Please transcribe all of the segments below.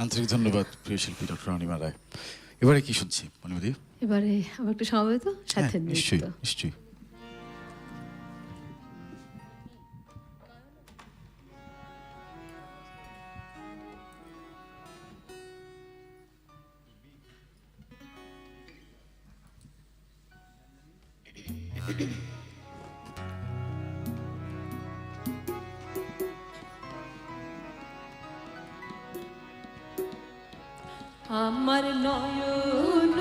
আন্তরিক ধন্যবাদ প্রিয় শিল্পী ডক্টর অনিমা রায়। এবারে কি শুনছি মনিমদি? এবারে আবার একটু সমবেত সাথে নিশ্চয়ই নৃত্য। নিশ্চয়ই। আমার নয়ন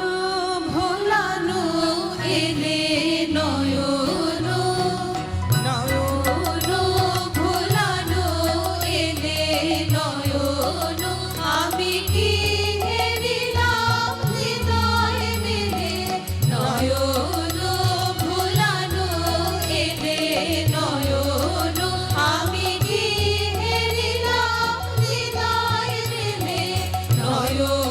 ভোলানো এলে নয়ন নয়ন ভোলানো এলে নয়ন আমি কি হেরিলাম হৃদয় মেলে নয়ন ভোলানো এলে নয়ন আমি কি হেরিলাম হৃদয় মেলে নয়ন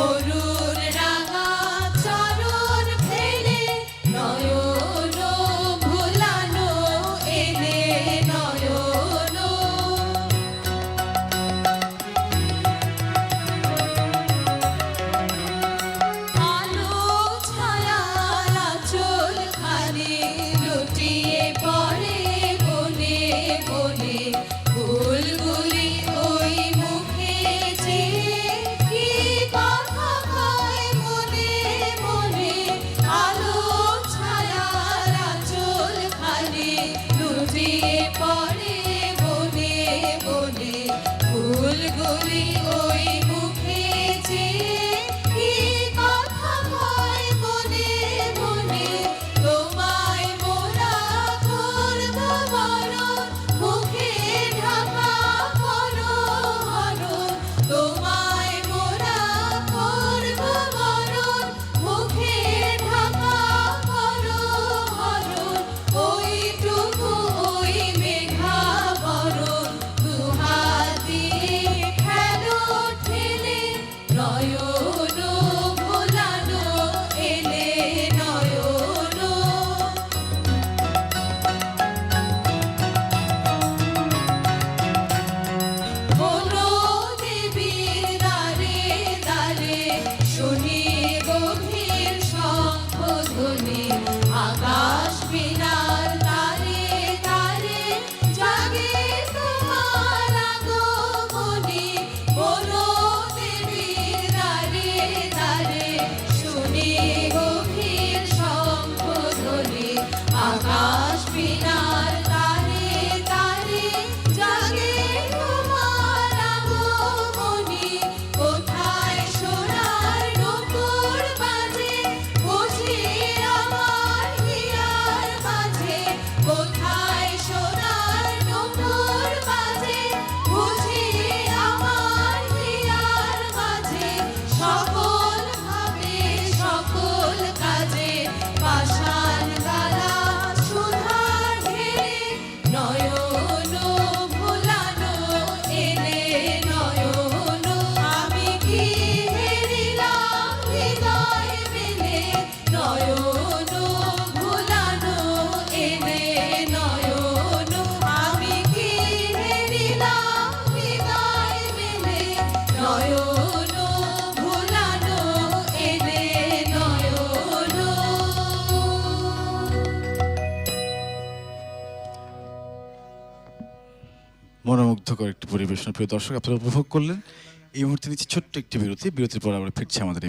অরুণ রাঙা চরণ ফেলে নয়ন ভোলানো এলে নয়ন আলো ছায়ার আঁচল খানি লুটিয়ে পড়ে বনে বনে ফুলগুলি ওই মুখে চেয়ে কি কথা কয় মনে মনে আলো ছায়ার আঁচল খানি লুটিয়ে পড়ে বনে বনে ফুলগুলি ওই মুখে চেয়ে কি কথা কয় মনে মনে তোমায় মোরা করব বরণ মুখে ঢাকা করো হরণ তোমায় মোরা করব বরণ মুখে ঢাকা করো হরণ ওইটুকু ওই মেঘা বরণ দুহাত দিয়ে খেলো ঠেলে নয়ন ভোলানো এলে নয়ন কোনো দেবীর দ্বারে দ্বারে শুনি গভীর শঙ্খধ্বনি আকাশ বিনার তারে তারে জাগে তোমার আগমনী কোনো দেবীর দ্বারে দ্বারে শুনি গভীর শঙ্খধ্বনি আকাশ বিনার তারে তারে জাগে তোমার আগমনী কোথায় সোনার নূপুর বাজে বুঝি আমার হিয়ার মাঝে কোথায় সোনার নূপুর বাজে বুঝি আমার হিয়ার মাঝে সকল ভাবে সকল কাজে পাষাণ গালা সুধা ঢেলে নয়ন ভোলানো এলে নয়ন আমি কি হেরিলাম হৃদয় মেলে নয়ন ভোলানো এলে নয়ন আমি কি হেরিলাম হৃদয় মেলে নয়ন ভোলানো এলে নয়ন মনোমুগ্ধকর একটি পরিবেশনা প্রিয় দর্শক আপনারা উপভোগ করলেন। এই মুহূর্তে নিচ্ছি ছোট্ট একটি বিরতির পর আমরা ফিরছি আমাদের